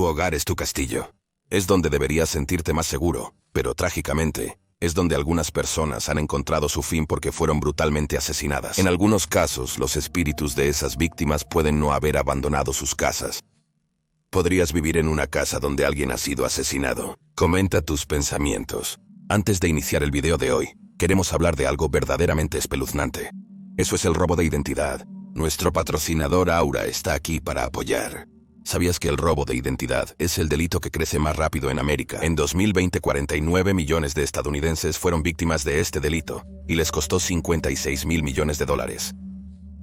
hogar es tu castillo. Es donde deberías sentirte más seguro, pero trágicamente, es donde algunas personas han encontrado su fin porque fueron brutalmente asesinadas. En algunos casos, los espíritus de esas víctimas pueden no haber abandonado sus casas. Podrías vivir en una casa donde alguien ha sido asesinado. Comenta tus pensamientos. Antes de iniciar el video de hoy, queremos hablar de algo verdaderamente espeluznante. Eso es el robo de identidad. Nuestro patrocinador Aura está aquí para apoyar. ¿Sabías que el robo de identidad es el delito que crece más rápido en América? En 2020, 49 millones de estadounidenses fueron víctimas de este delito, y les costó 56 mil millones de dólares.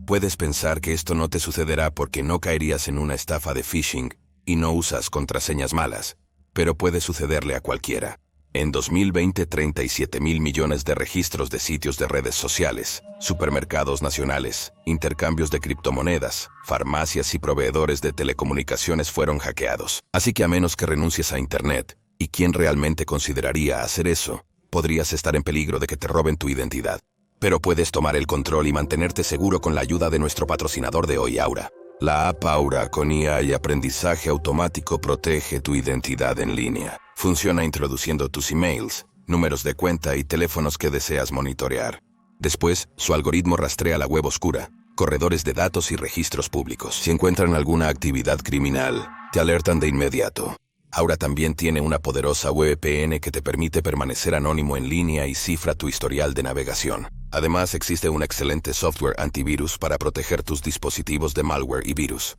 Puedes pensar que esto no te sucederá porque no caerías en una estafa de phishing y no usas contraseñas malas, pero puede sucederle a cualquiera. En 2020, 37 mil millones de registros de sitios de redes sociales, supermercados nacionales, intercambios de criptomonedas, farmacias y proveedores de telecomunicaciones fueron hackeados. Así que a menos que renuncies a Internet, ¿y quién realmente consideraría hacer eso? Podrías estar en peligro de que te roben tu identidad. Pero puedes tomar el control y mantenerte seguro con la ayuda de nuestro patrocinador de hoy, Aura. La app Aura con IA y aprendizaje automático protege tu identidad en línea. Funciona introduciendo tus emails, números de cuenta y teléfonos que deseas monitorear. Después, su algoritmo rastrea la web oscura, corredores de datos y registros públicos. Si encuentran alguna actividad criminal, te alertan de inmediato. Aura también tiene una poderosa VPN que te permite permanecer anónimo en línea y cifra tu historial de navegación. Además, existe un excelente software antivirus para proteger tus dispositivos de malware y virus.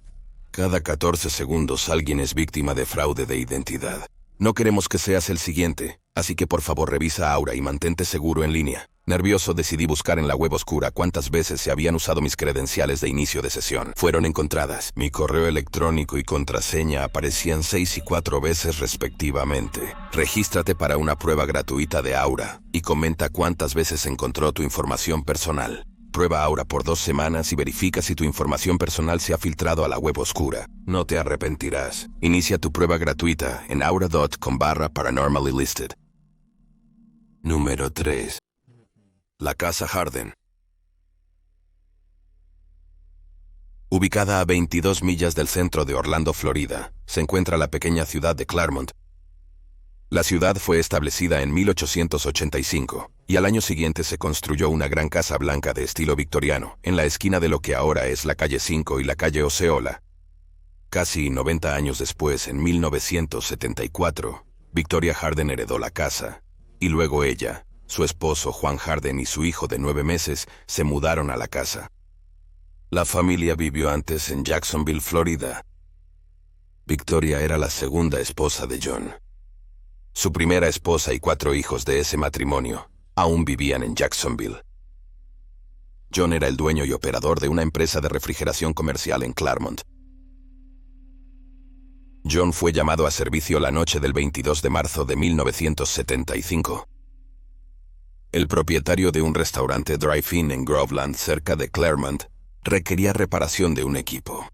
Cada 14 segundos alguien es víctima de fraude de identidad. No queremos que seas el siguiente, así que por favor revisa Aura y mantente seguro en línea. Nervioso decidí buscar en la web oscura cuántas veces se habían usado mis credenciales de inicio de sesión. Fueron encontradas. Mi correo electrónico y contraseña aparecían 6 y 4 veces respectivamente. Regístrate para una prueba gratuita de Aura y comenta cuántas veces encontró tu información personal. Prueba Aura por 2 semanas y verifica si tu información personal se ha filtrado a la web oscura. No te arrepentirás. Inicia tu prueba gratuita en aura.com/paranormally listed. Número 3. La Casa Harden. Ubicada a 22 millas del centro de Orlando, Florida, se encuentra la pequeña ciudad de Claremont. La ciudad fue establecida en 1885, y al año siguiente se construyó una gran casa blanca de estilo victoriano, en la esquina de lo que ahora es la calle 5 y la calle Osceola. Casi 90 años después, en 1974, Victoria Harden heredó la casa, y luego ella, su esposo Juan Harden y su hijo de 9 meses se mudaron a la casa. La familia vivió antes en Jacksonville, Florida. Victoria era la segunda esposa de John. Su primera esposa y 4 hijos de ese matrimonio aún vivían en Jacksonville. John era el dueño y operador de una empresa de refrigeración comercial en Claremont. John fue llamado a servicio la noche del 22 de marzo de 1975. El propietario de un restaurante drive-in en Groveland, cerca de Claremont, requería reparación de un equipo.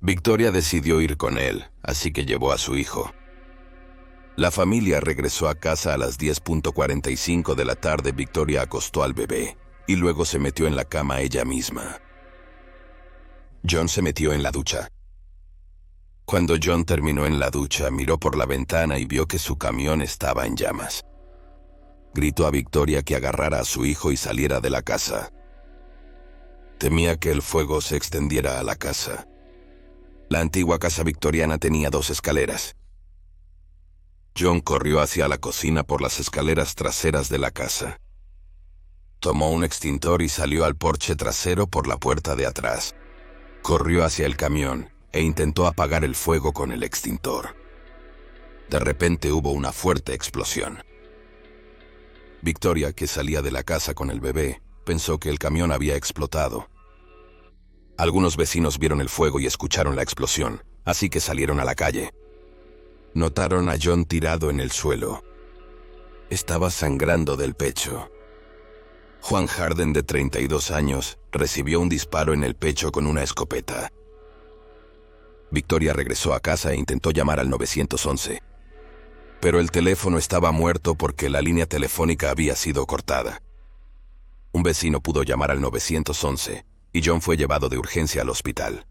Victoria decidió ir con él, así que llevó a su hijo. La familia regresó a casa a las 10:45 de la tarde. Victoria acostó al bebé y luego se metió en la cama ella misma. John se metió en la ducha. Cuando John terminó en la ducha, miró por la ventana y vio que su camión estaba en llamas. Gritó a Victoria que agarrara a su hijo y saliera de la casa. Temía que el fuego se extendiera a la casa. La antigua casa victoriana tenía 2 escaleras. John corrió hacia la cocina por las escaleras traseras de la casa. Tomó un extintor y salió al porche trasero por la puerta de atrás. Corrió hacia el camión e intentó apagar el fuego con el extintor. De repente hubo una fuerte explosión. Victoria, que salía de la casa con el bebé, pensó que el camión había explotado. Algunos vecinos vieron el fuego y escucharon la explosión, así que salieron a la calle. Notaron a John tirado en el suelo. Estaba sangrando del pecho. Juan Harden, de 32 años, recibió un disparo en el pecho con una escopeta. Victoria regresó a casa e intentó llamar al 911. Pero el teléfono estaba muerto porque la línea telefónica había sido cortada. Un vecino pudo llamar al 911 y John fue llevado de urgencia al hospital.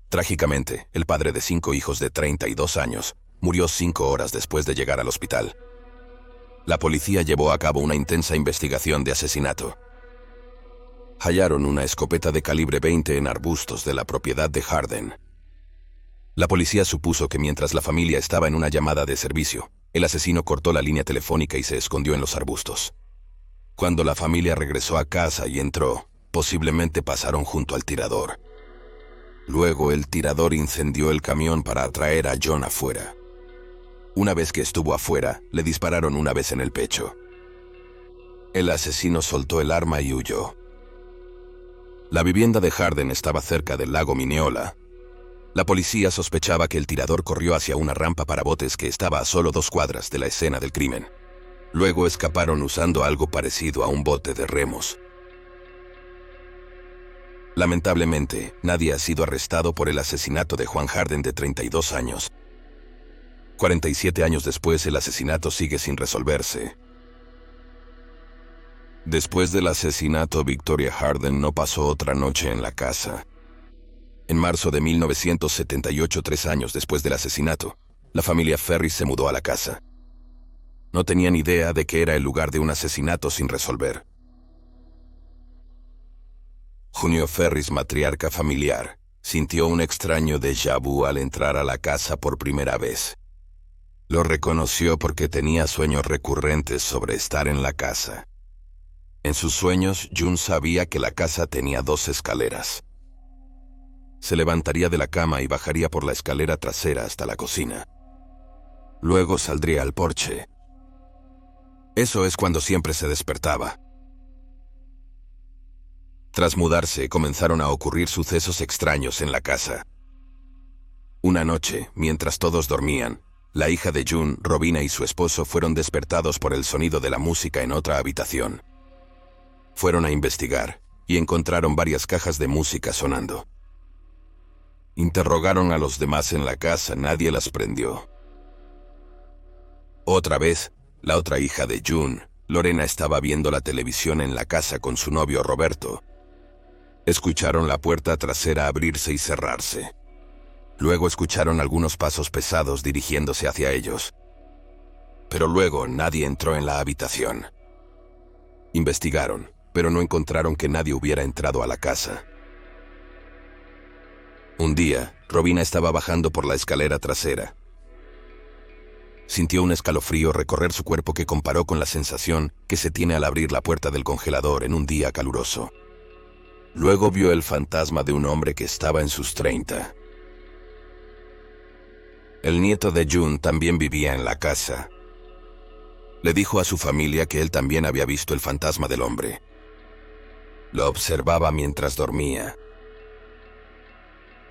Trágicamente, el padre de 5 hijos de 32 años murió 5 horas después de llegar al hospital. La policía llevó a cabo una intensa investigación de asesinato. Hallaron una escopeta de calibre 20 en arbustos de la propiedad de Harden. La policía supuso que mientras la familia estaba en una llamada de servicio, el asesino cortó la línea telefónica y se escondió en los arbustos. Cuando la familia regresó a casa y entró, posiblemente pasaron junto al tirador. Luego el tirador incendió el camión para atraer a John afuera. Una vez que estuvo afuera, le dispararon una vez en el pecho. El asesino soltó el arma y huyó. La vivienda de Harden estaba cerca del lago Mineola. La policía sospechaba que el tirador corrió hacia una rampa para botes que estaba a solo 2 cuadras de la escena del crimen. Luego escaparon usando algo parecido a un bote de remos. Lamentablemente, nadie ha sido arrestado por el asesinato de Juan Harden de 32 años. 47 años después, el asesinato sigue sin resolverse. Después del asesinato, Victoria Harden no pasó otra noche en la casa. En marzo de 1978, 3 años después del asesinato, la familia Ferris se mudó a la casa. No tenían idea de que era el lugar de un asesinato sin resolver. Junio Ferris, matriarca familiar, sintió un extraño déjà vu al entrar a la casa por primera vez. Lo reconoció porque tenía sueños recurrentes sobre estar en la casa. En sus sueños, June sabía que la casa tenía 2 escaleras. Se levantaría de la cama y bajaría por la escalera trasera hasta la cocina. Luego saldría al porche. Eso es cuando siempre se despertaba. Tras mudarse, comenzaron a ocurrir sucesos extraños en la casa. Una noche, mientras todos dormían, la hija de June, Robina, y su esposo fueron despertados por el sonido de la música en otra habitación. Fueron a investigar y encontraron varias cajas de música sonando. Interrogaron a los demás en la casa, nadie las prendió. Otra vez, la otra hija de June, Lorena, estaba viendo la televisión en la casa con su novio Roberto. Escucharon la puerta trasera abrirse y cerrarse. Luego escucharon algunos pasos pesados dirigiéndose hacia ellos. Pero luego nadie entró en la habitación. Investigaron, pero no encontraron que nadie hubiera entrado a la casa. Un día, Robina estaba bajando por la escalera trasera. Sintió un escalofrío recorrer su cuerpo que comparó con la sensación que se tiene al abrir la puerta del congelador en un día caluroso. Luego vio el fantasma de un hombre que estaba en sus 30. El nieto de June también vivía en la casa. Le dijo a su familia que él también había visto el fantasma del hombre. Lo observaba mientras dormía.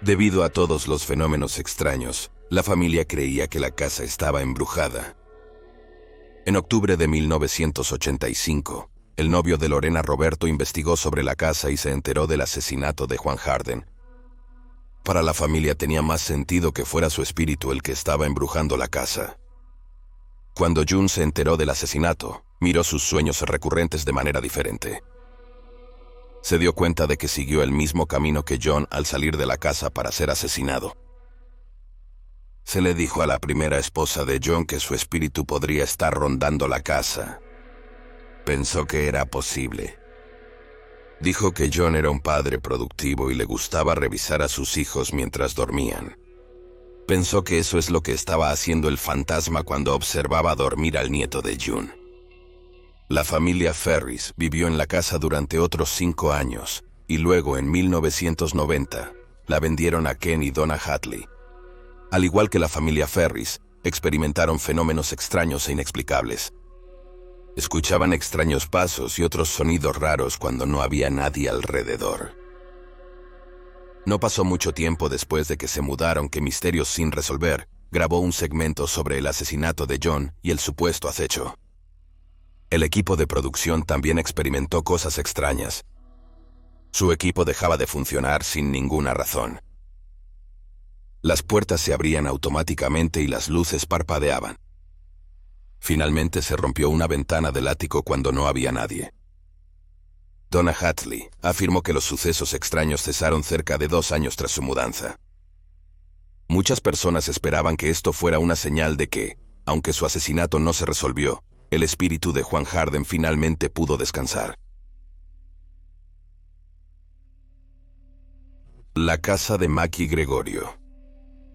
Debido a todos los fenómenos extraños, la familia creía que la casa estaba embrujada. En octubre de 1985, el novio de Lorena, Roberto, investigó sobre la casa y se enteró del asesinato de Juan Harden. Para la familia tenía más sentido que fuera su espíritu el que estaba embrujando la casa. Cuando June se enteró del asesinato, miró sus sueños recurrentes de manera diferente. Se dio cuenta de que siguió el mismo camino que John al salir de la casa para ser asesinado. Se le dijo a la primera esposa de John que su espíritu podría estar rondando la casa. Pensó que era posible. Dijo que John era un padre productivo y le gustaba revisar a sus hijos mientras dormían. Pensó que eso es lo que estaba haciendo el fantasma cuando observaba dormir al nieto de June. La familia Ferris vivió en la casa durante otros 5 años y luego en 1990 la vendieron a Ken y Donna Hadley. Al igual que la familia Ferris, experimentaron fenómenos extraños e inexplicables. Escuchaban extraños pasos y otros sonidos raros cuando no había nadie alrededor. No pasó mucho tiempo después de que se mudaron que Misterios sin resolver grabó un segmento sobre el asesinato de John y el supuesto acecho. El equipo de producción también experimentó cosas extrañas. Su equipo dejaba de funcionar sin ninguna razón. Las puertas se abrían automáticamente y las luces parpadeaban. Finalmente se rompió una ventana del ático cuando no había nadie. Donna Hadley afirmó que los sucesos extraños cesaron cerca de 2 años tras su mudanza. Muchas personas esperaban que esto fuera una señal de que, aunque su asesinato no se resolvió, el espíritu de Juan Harden finalmente pudo descansar. La casa de Maki Gregorio.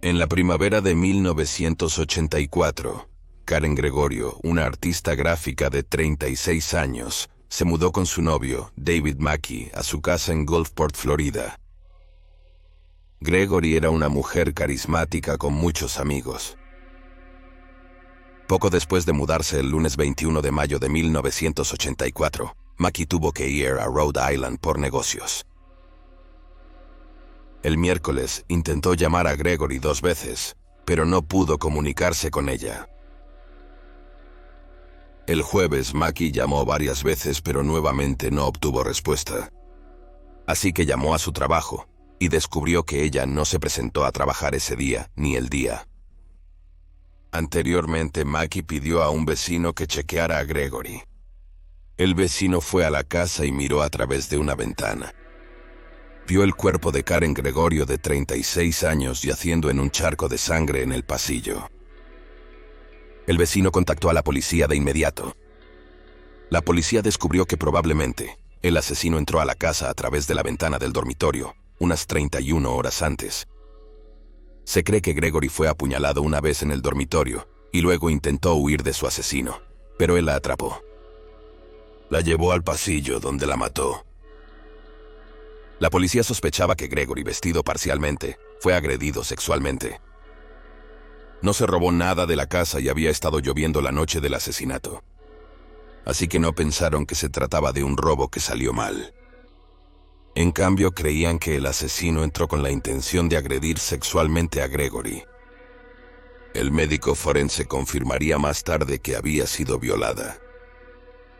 En la primavera de 1984, Karen Gregorio, una artista gráfica de 36 años, se mudó con su novio, David Maki, a su casa en Gulfport, Florida. Gregory era una mujer carismática con muchos amigos. Poco después de mudarse el lunes 21 de mayo de 1984, Maki tuvo que ir a Rhode Island por negocios. El miércoles intentó llamar a Gregory 2 veces, pero no pudo comunicarse con ella. El jueves Maki llamó varias veces, pero nuevamente no obtuvo respuesta. Así que llamó a su trabajo y descubrió que ella no se presentó a trabajar ese día ni el día. Anteriormente, Maki pidió a un vecino que chequeara a Gregory. El vecino fue a la casa y miró a través de una ventana. Vio el cuerpo de Karen Gregorio de 36 años yaciendo en un charco de sangre en el pasillo. El vecino contactó a la policía de inmediato. La policía descubrió que probablemente el asesino entró a la casa a través de la ventana del dormitorio, unas 31 horas antes. Se cree que Gregory fue apuñalado una vez en el dormitorio y luego intentó huir de su asesino, pero él la atrapó. La llevó al pasillo donde la mató. La policía sospechaba que Gregory, vestido parcialmente, fue agredido sexualmente. No se robó nada de la casa y había estado lloviendo la noche del asesinato. Así que no pensaron que se trataba de un robo que salió mal. En cambio, creían que el asesino entró con la intención de agredir sexualmente a Gregory. El médico forense confirmaría más tarde que había sido violada.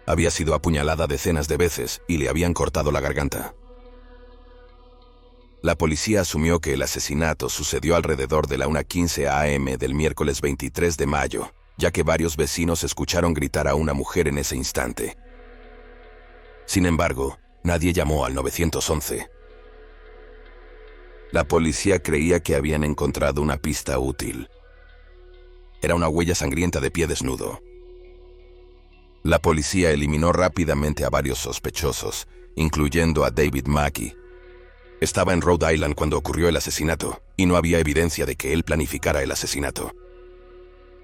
Había sido apuñalada decenas de veces y le habían cortado la garganta. La policía asumió que el asesinato sucedió alrededor de la 1:15 a.m. del miércoles 23 de mayo, ya que varios vecinos escucharon gritar a una mujer en ese instante. Sin embargo, nadie llamó al 911. La policía creía que habían encontrado una pista útil. Era una huella sangrienta de pie desnudo. La policía eliminó rápidamente a varios sospechosos, incluyendo a David Maki. Estaba en Rhode Island cuando ocurrió el asesinato, y no había evidencia de que él planificara el asesinato.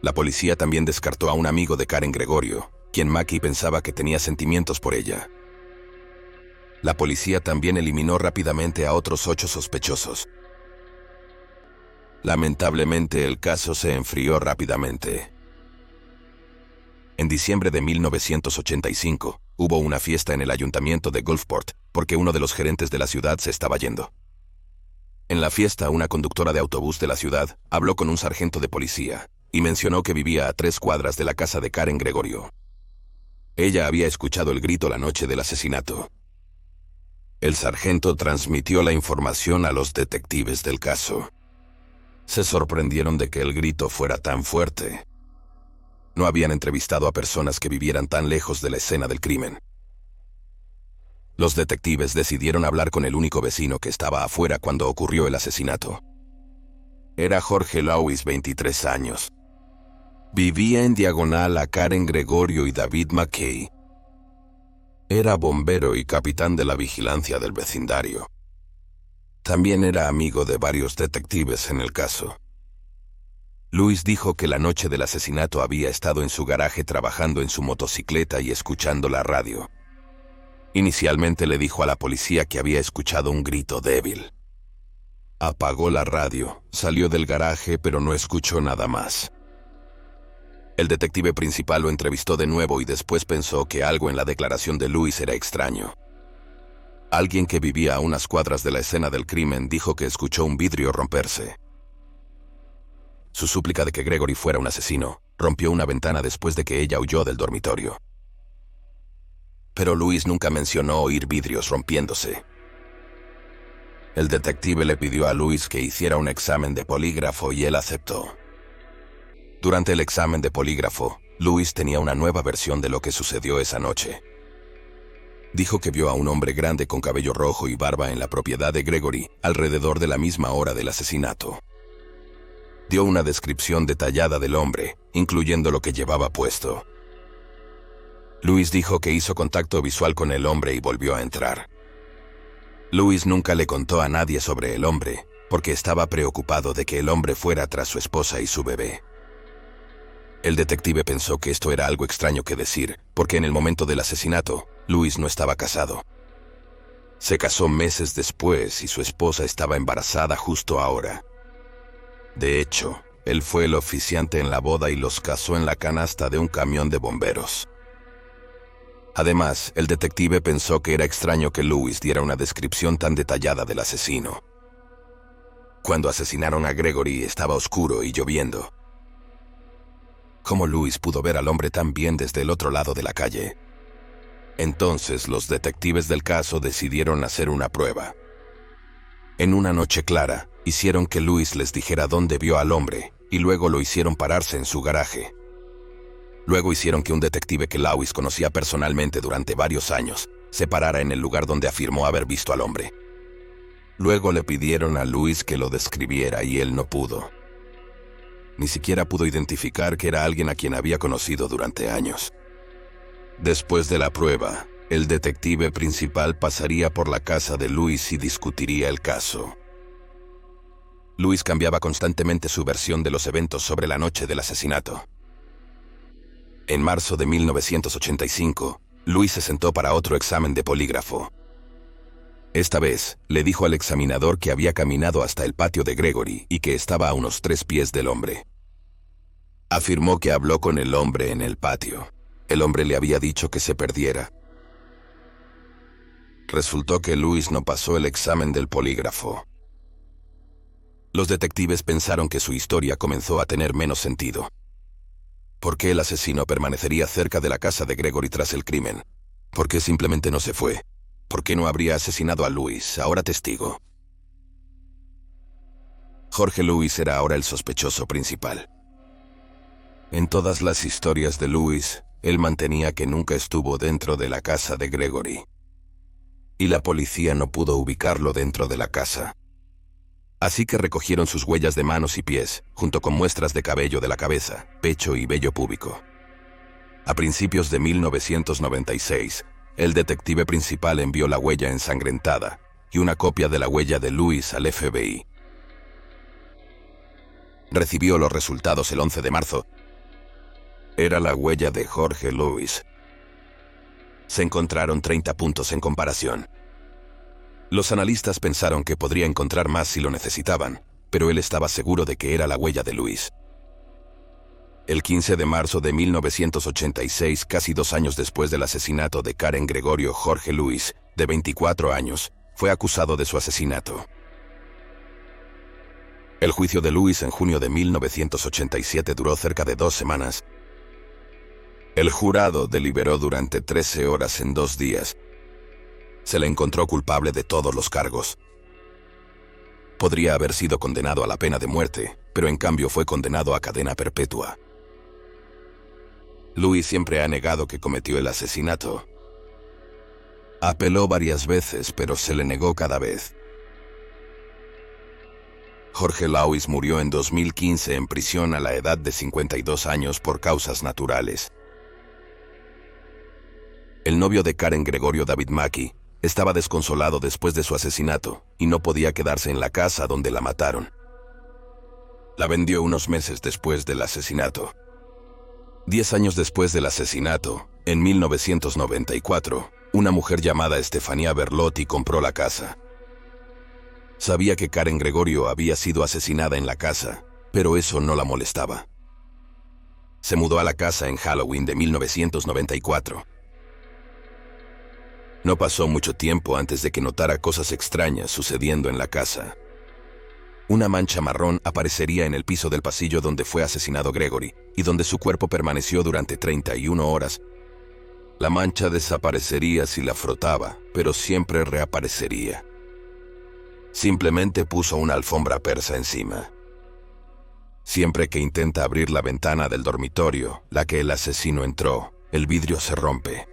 La policía también descartó a un amigo de Karen Gregorio, quien Maki pensaba que tenía sentimientos por ella. La policía también eliminó rápidamente a otros 8 sospechosos. Lamentablemente, el caso se enfrió rápidamente. En diciembre de 1985, hubo una fiesta en el ayuntamiento de Gulfport, porque uno de los gerentes de la ciudad se estaba yendo. En la fiesta, una conductora de autobús de la ciudad habló con un sargento de policía y mencionó que vivía a 3 cuadras de la casa de Karen Gregorio. Ella había escuchado el grito la noche del asesinato. El sargento transmitió la información a los detectives del caso. Se sorprendieron de que el grito fuera tan fuerte. No habían entrevistado a personas que vivieran tan lejos de la escena del crimen. Los detectives decidieron hablar con el único vecino que estaba afuera cuando ocurrió el asesinato. Era Jorge Lewis, 23 años. Vivía en diagonal a Karen Gregorio y David McKay. Era bombero y capitán de la vigilancia del vecindario. También era amigo de varios detectives en el caso. Lewis dijo que la noche del asesinato había estado en su garaje trabajando en su motocicleta y escuchando la radio. Inicialmente le dijo a la policía que había escuchado un grito débil. Apagó la radio, salió del garaje, pero no escuchó nada más. El detective principal lo entrevistó de nuevo y después pensó que algo en la declaración de Lewis era extraño. Alguien que vivía a unas cuadras de la escena del crimen dijo que escuchó un vidrio romperse. Su súplica de que Gregory fuera un asesino rompió una ventana después de que ella huyó del dormitorio. Pero Lewis nunca mencionó oír vidrios rompiéndose. El detective le pidió a Lewis que hiciera un examen de polígrafo y él aceptó. Durante el examen de polígrafo, Lewis tenía una nueva versión de lo que sucedió esa noche. Dijo que vio a un hombre grande con cabello rojo y barba en la propiedad de Gregory alrededor de la misma hora del asesinato. dio una descripción detallada del hombre, incluyendo lo que llevaba puesto. Louis dijo que hizo contacto visual con el hombre y volvió a entrar. Louis nunca le contó a nadie sobre el hombre, porque estaba preocupado de que el hombre fuera tras su esposa y su bebé. El detective pensó que esto era algo extraño que decir, porque en el momento del asesinato, Louis no estaba casado. Se casó meses después y su esposa estaba embarazada justo ahora. De hecho, él fue el oficiante en la boda y los casó en la canasta de un camión de bomberos. Además, el detective pensó que era extraño que Louis diera una descripción tan detallada del asesino. Cuando asesinaron a Gregory estaba oscuro y lloviendo. ¿Cómo Louis pudo ver al hombre tan bien desde el otro lado de la calle? Entonces los detectives del caso decidieron hacer una prueba. En una noche clara, hicieron que Louis les dijera dónde vio al hombre, y luego lo hicieron pararse en su garaje. Luego hicieron que un detective que Louis conocía personalmente durante varios años se parara en el lugar donde afirmó haber visto al hombre. Luego le pidieron a Louis que lo describiera y él no pudo. Ni siquiera pudo identificar que era alguien a quien había conocido durante años. Después de la prueba, el detective principal pasaría por la casa de Louis y discutiría el caso. Louis cambiaba constantemente su versión de los eventos sobre la noche del asesinato. En marzo de 1985, Louis se sentó para otro examen de polígrafo. Esta vez, le dijo al examinador que había caminado hasta el patio de Gregory y que estaba a unos 3 pies del hombre. Afirmó que habló con el hombre en el patio. El hombre le había dicho que se perdiera. Resultó que Louis no pasó el examen del polígrafo. Los detectives pensaron que su historia comenzó a tener menos sentido. ¿Por qué el asesino permanecería cerca de la casa de Gregory tras el crimen? ¿Por qué simplemente no se fue? ¿Por qué no habría asesinado a Louis, ahora testigo? Jorge Louis era ahora el sospechoso principal. En todas las historias de Louis, él mantenía que nunca estuvo dentro de la casa de Gregory. Y la policía no pudo ubicarlo dentro de la casa. Así que recogieron sus huellas de manos y pies, junto con muestras de cabello de la cabeza, pecho y vello púbico. A principios de 1996, el detective principal envió la huella ensangrentada y una copia de la huella de Louis al FBI. Recibió los resultados el 11 de marzo. Era la huella de Jorge Louis. Se encontraron 30 puntos en comparación. Los analistas pensaron que podría encontrar más si lo necesitaban, pero él estaba seguro de que era la huella de Louis. El 15 de marzo de 1986, casi 2 años después del asesinato de Karen Gregorio, Jorge Louis, de 24 años, fue acusado de su asesinato. El juicio de Louis en junio de 1987 duró cerca de 2 semanas. El jurado deliberó durante 13 horas en 2 días. Se le encontró culpable de todos los cargos. Podría haber sido condenado a la pena de muerte, pero en cambio fue condenado a cadena perpetua. Louis siempre ha negado que cometió el asesinato. Apeló varias veces, pero se le negó cada vez. Jorge Louis murió en 2015 en prisión a la edad de 52 años por causas naturales. El novio de Karen Gregorio, David Mackey, estaba desconsolado después de su asesinato y no podía quedarse en la casa donde la mataron. La vendió unos meses después del asesinato. 10 años después del asesinato, en 1994, una mujer llamada Estefanía Berlotti compró la casa. Sabía que Karen Gregorio había sido asesinada en la casa, pero eso no la molestaba. Se mudó a la casa en Halloween de 1994. No pasó mucho tiempo antes de que notara cosas extrañas sucediendo en la casa. Una mancha marrón aparecería en el piso del pasillo donde fue asesinado Gregory y donde su cuerpo permaneció durante 31 horas. La mancha desaparecería si la frotaba, pero siempre reaparecería. Simplemente puso una alfombra persa encima. Siempre que intenta abrir la ventana del dormitorio, la que el asesino entró, el vidrio se rompe.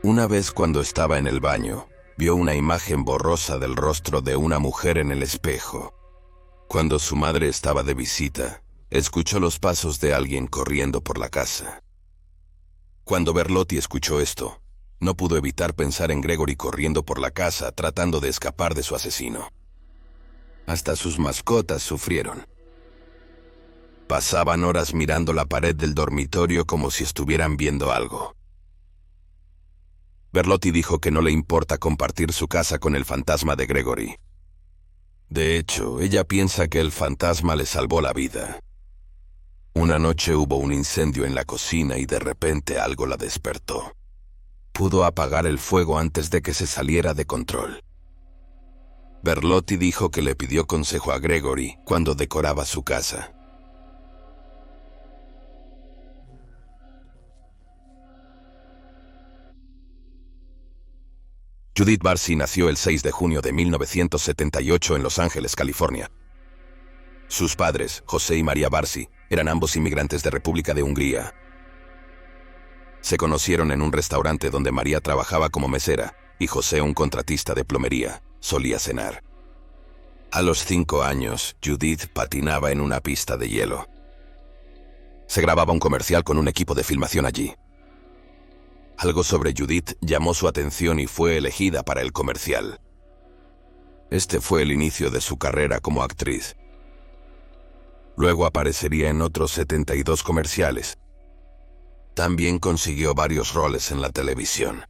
Una vez cuando estaba en el baño, vio una imagen borrosa del rostro de una mujer en el espejo. Cuando su madre estaba de visita, escuchó los pasos de alguien corriendo por la casa. Cuando Berlotti escuchó esto, no pudo evitar pensar en Gregory corriendo por la casa tratando de escapar de su asesino. Hasta sus mascotas sufrieron. Pasaban horas mirando la pared del dormitorio como si estuvieran viendo algo. Berlotti dijo que no le importa compartir su casa con el fantasma de Gregory. De hecho, ella piensa que el fantasma le salvó la vida. Una noche hubo un incendio en la cocina y de repente algo la despertó. Pudo apagar el fuego antes de que se saliera de control. Berlotti dijo que le pidió consejo a Gregory cuando decoraba su casa. Judith Barsi nació el 6 de junio de 1978 en Los Ángeles, California. Sus padres, José y María Barsi, eran ambos inmigrantes de República de Hungría. Se conocieron en un restaurante donde María trabajaba como mesera y José, un contratista de plomería, solía cenar. A los 5 años, Judith patinaba en una pista de hielo. Se grababa un comercial con un equipo de filmación allí. Algo sobre Judith llamó su atención y fue elegida para el comercial. Este fue el inicio de su carrera como actriz. Luego aparecería en otros 72 comerciales. También consiguió varios roles en la televisión.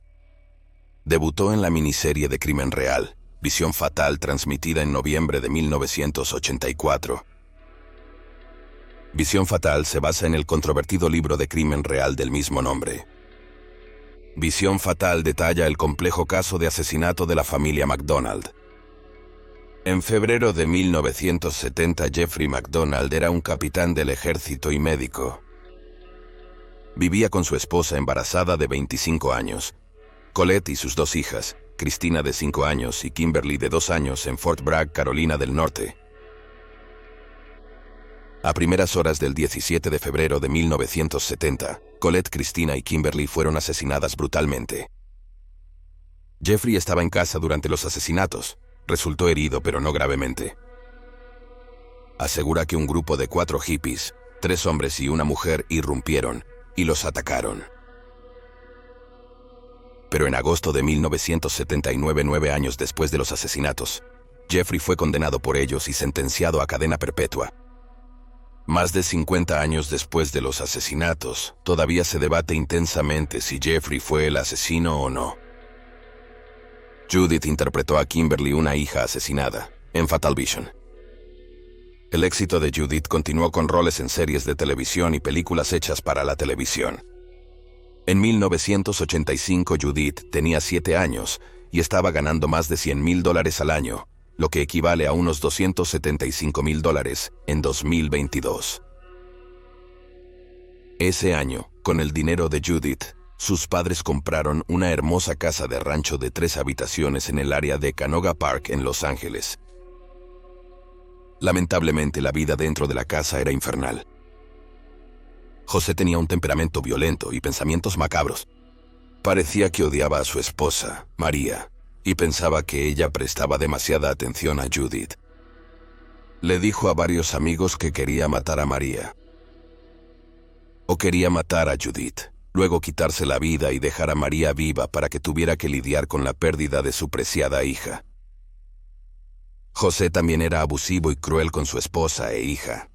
Debutó en la miniserie de crimen real, Visión Fatal, transmitida en noviembre de 1984. Visión Fatal se basa en el controvertido libro de crimen real del mismo nombre. Visión Fatal detalla el complejo caso de asesinato de la familia MacDonald. En febrero de 1970, Jeffrey MacDonald era un capitán del ejército y médico. Vivía con su esposa embarazada de 25 años, Colette, y sus 2 hijas, Cristina de 5 años y Kimberly de 2 años, en Fort Bragg, Carolina del Norte. A primeras horas del 17 de febrero de 1970, Colette, Cristina y Kimberly fueron asesinadas brutalmente. Jeffrey estaba en casa durante los asesinatos. Resultó herido, pero no gravemente. Asegura que un grupo de 4 hippies, 3 hombres y una mujer, irrumpieron y los atacaron. Pero en agosto de 1979, 9 años después de los asesinatos, Jeffrey fue condenado por ellos y sentenciado a cadena perpetua. Más de 50 años después de los asesinatos, todavía se debate intensamente si Jeffrey fue el asesino o no. Judith interpretó a Kimberly, una hija asesinada, en Fatal Vision. El éxito de Judith continuó con roles en series de televisión y películas hechas para la televisión. En 1985, Judith tenía 7 años y estaba ganando más de $100,000 al año, lo que equivale a unos $275,000 en 2022. Ese año, con el dinero de Judith, sus padres compraron una hermosa casa de rancho de 3 habitaciones en el área de Canoga Park, en Los Ángeles. Lamentablemente, la vida dentro de la casa era infernal. José tenía un temperamento violento y pensamientos macabros. Parecía que odiaba a su esposa, María, y pensaba que ella prestaba demasiada atención a Judith. Le dijo a varios amigos que quería matar a María. O quería matar a Judith, luego quitarse la vida y dejar a María viva para que tuviera que lidiar con la pérdida de su preciada hija. José también era abusivo y cruel con su esposa e hija.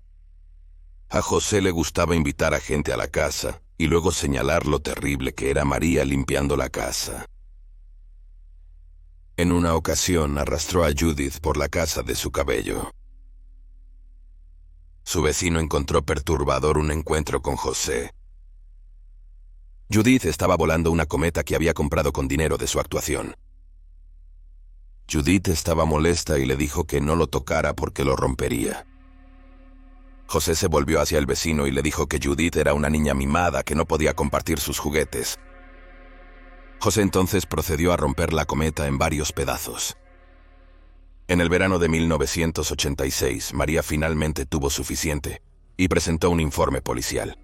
A José le gustaba invitar a gente a la casa y luego señalar lo terrible que era María limpiando la casa. En una ocasión arrastró a Judith por la casa de su cabello. Su vecino encontró perturbador un encuentro con José. Judith estaba volando una cometa que había comprado con dinero de su actuación. Judith estaba molesta y le dijo que no lo tocara porque lo rompería. José se volvió hacia el vecino y le dijo que Judith era una niña mimada que no podía compartir sus juguetes. José entonces procedió a romper la cometa en varios pedazos. En el verano de 1986, María finalmente tuvo suficiente y presentó un informe policial.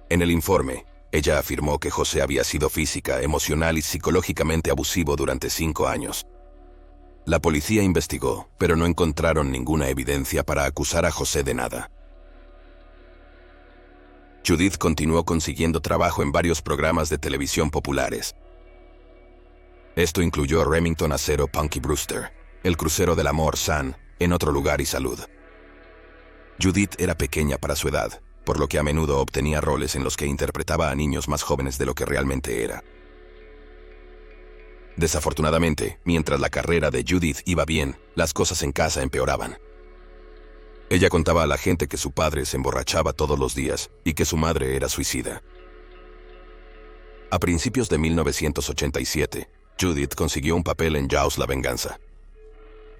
En el informe, ella afirmó que José había sido física, emocional y psicológicamente abusivo durante 5 años. La policía investigó, pero no encontraron ninguna evidencia para acusar a José de nada. Judith continuó consiguiendo trabajo en varios programas de televisión populares. Esto incluyó Remington Acero Punky Brewster, El Crucero del Amor San, En Otro Lugar y Salud. Judith era pequeña para su edad, por lo que a menudo obtenía roles en los que interpretaba a niños más jóvenes de lo que realmente era. Desafortunadamente, mientras la carrera de Judith iba bien, las cosas en casa empeoraban. Ella contaba a la gente que su padre se emborrachaba todos los días y que su madre era suicida. A principios de 1987, Judith consiguió un papel en Jaws: La Venganza,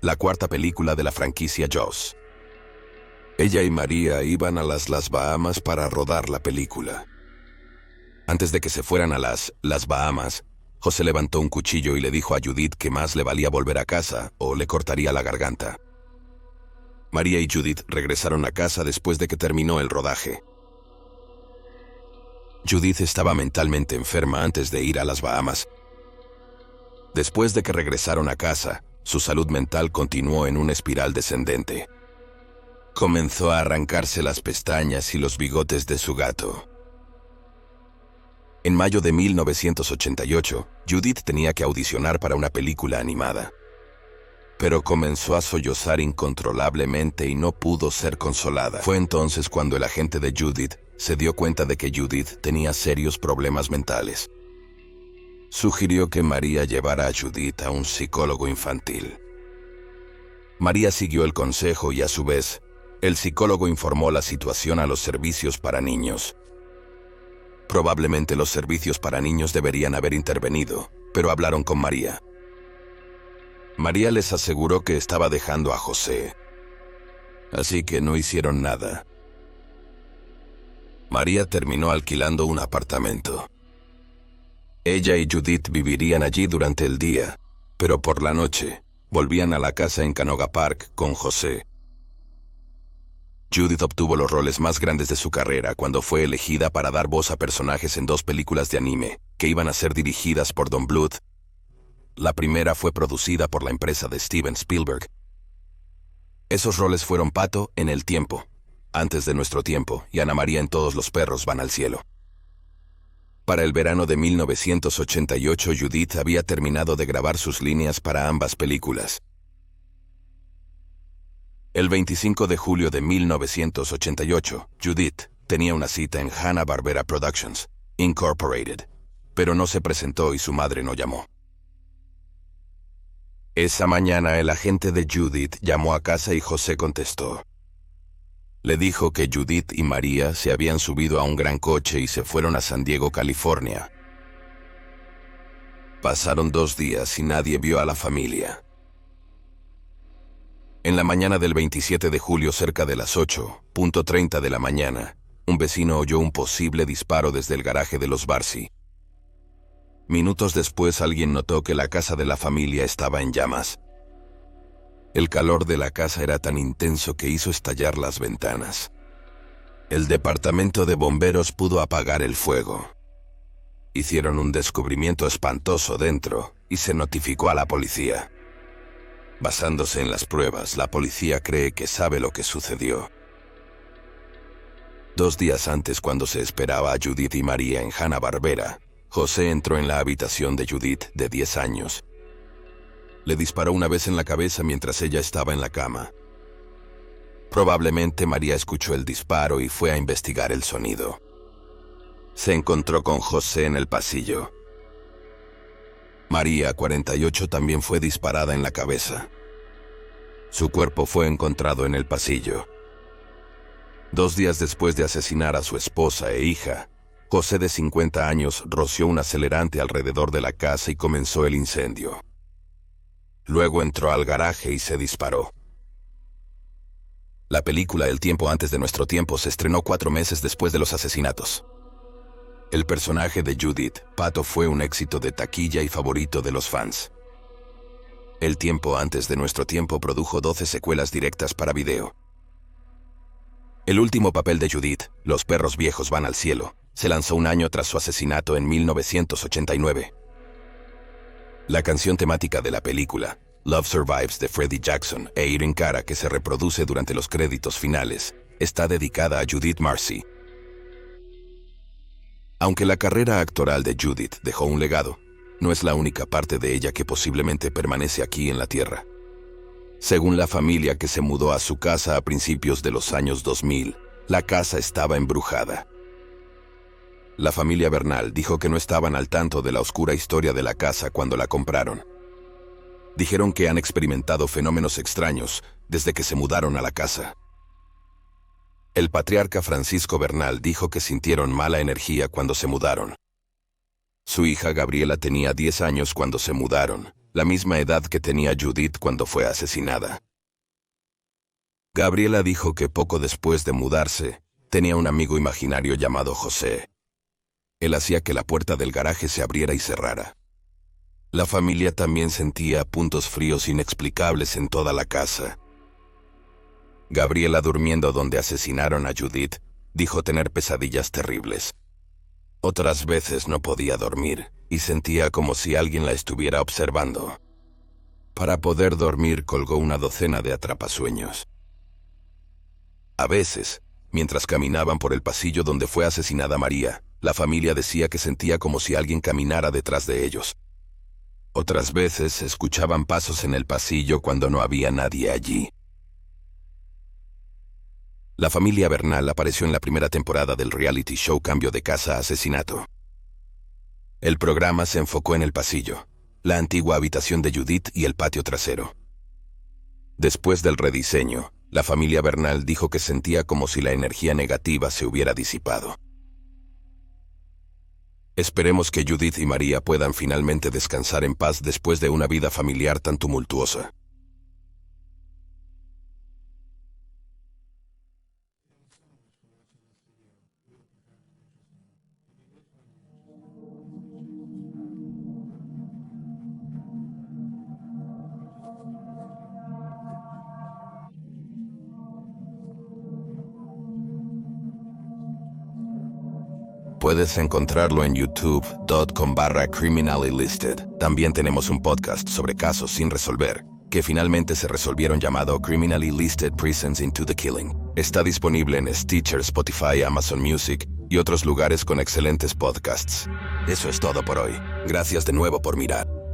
la cuarta película de la franquicia Jaws. Ella y María iban a las Bahamas para rodar la película. Antes de que se fueran a las Bahamas, José levantó un cuchillo y le dijo a Judith que más le valía volver a casa o le cortaría la garganta. María y Judith regresaron a casa después de que terminó el rodaje. Judith estaba mentalmente enferma antes de ir a las Bahamas. Después de que regresaron a casa, su salud mental continuó en una espiral descendente. Comenzó a arrancarse las pestañas y los bigotes de su gato. En mayo de 1988, Judith tenía que audicionar para una película animada. Pero comenzó a sollozar incontrolablemente y no pudo ser consolada. Fue entonces cuando el agente de Judith se dio cuenta de que Judith tenía serios problemas mentales. Sugirió que María llevara a Judith a un psicólogo infantil. María siguió el consejo y a su vez, el psicólogo informó la situación a los servicios para niños. Probablemente los servicios para niños deberían haber intervenido, pero hablaron con María. María les aseguró que estaba dejando a José, así que no hicieron nada. María terminó alquilando un apartamento. Ella y Judith vivirían allí durante el día, pero por la noche volvían a la casa en Canoga Park con José. Judith obtuvo los roles más grandes de su carrera cuando fue elegida para dar voz a personajes en 2 películas de anime que iban a ser dirigidas por Don Bluth. La primera fue producida por la empresa de Steven Spielberg. Esos roles fueron Pato en El Tiempo, Antes de Nuestro Tiempo y Ana María en Todos los perros van al cielo. Para el verano de 1988, Judith había terminado de grabar sus líneas para ambas películas. El 25 de julio de 1988, Judith tenía una cita en Hanna-Barbera Productions, Incorporated, pero no se presentó y su madre no llamó. Esa mañana el agente de Judith llamó a casa y José contestó. Le dijo que Judith y María se habían subido a un gran coche y se fueron a San Diego, California. Pasaron 2 días y nadie vio a la familia. En la mañana del 27 de julio, cerca de las 8:30 de la mañana, un vecino oyó un posible disparo desde el garaje de los Barcy. Minutos después, alguien notó que la casa de la familia estaba en llamas. El calor de la casa era tan intenso que hizo estallar las ventanas. El departamento de bomberos pudo apagar el fuego. Hicieron un descubrimiento espantoso dentro y se notificó a la policía. Basándose en las pruebas, la policía cree que sabe lo que sucedió. 2 días antes, cuando se esperaba a Judith y María en Hanna-Barbera, José entró en la habitación de Judith, de 10 años. Le disparó una vez en la cabeza mientras ella estaba en la cama. Probablemente María escuchó el disparo y fue a investigar el sonido. Se encontró con José en el pasillo. María, 48, también fue disparada en la cabeza. Su cuerpo fue encontrado en el pasillo. 2 días después de asesinar a su esposa e hija, José, de 50 años, roció un acelerante alrededor de la casa y comenzó el incendio. Luego entró al garaje y se disparó. La película El Tiempo Antes de Nuestro Tiempo se estrenó 4 meses después de los asesinatos. El personaje de Judith, Pato, fue un éxito de taquilla y favorito de los fans. El Tiempo Antes de Nuestro Tiempo produjo 12 secuelas directas para video. El último papel de Judith, Los perros viejos van al cielo, se lanzó un año tras su asesinato en 1989. La canción temática de la película, Love Survives de Freddie Jackson e Ir en Cara, que se reproduce durante los créditos finales, está dedicada a Judith Marcy. Aunque la carrera actoral de Judith dejó un legado, no es la única parte de ella que posiblemente permanece aquí en la Tierra. Según la familia que se mudó a su casa a principios de los años 2000, la casa estaba embrujada. La familia Bernal dijo que no estaban al tanto de la oscura historia de la casa cuando la compraron. Dijeron que han experimentado fenómenos extraños desde que se mudaron a la casa. El patriarca Francisco Bernal dijo que sintieron mala energía cuando se mudaron. Su hija Gabriela tenía 10 años cuando se mudaron, la misma edad que tenía Judith cuando fue asesinada. Gabriela dijo que poco después de mudarse, tenía un amigo imaginario llamado José. Él hacía que la puerta del garaje se abriera y cerrara. La familia también sentía puntos fríos inexplicables en toda la casa. Gabriela, durmiendo donde asesinaron a Judith, dijo tener pesadillas terribles. Otras veces no podía dormir y sentía como si alguien la estuviera observando. Para poder dormir colgó una docena de atrapasueños. A veces, mientras caminaban por el pasillo donde fue asesinada María, la familia decía que sentía como si alguien caminara detrás de ellos. Otras veces escuchaban pasos en el pasillo cuando no había nadie allí. La familia Bernal apareció en la primera temporada del reality show Cambio de Casa, Asesinato. El programa se enfocó en el pasillo, la antigua habitación de Judith y el patio trasero. Después del rediseño, la familia Bernal dijo que sentía como si la energía negativa se hubiera disipado. Esperemos que Judith y María puedan finalmente descansar en paz después de una vida familiar tan tumultuosa. Puedes encontrarlo en youtube.com/criminallylisted. También tenemos un podcast sobre casos sin resolver, que finalmente se resolvieron, llamado Criminally Listed Prisons into the Killing. Está disponible en Stitcher, Spotify, Amazon Music y otros lugares con excelentes podcasts. Eso es todo por hoy. Gracias de nuevo por mirar.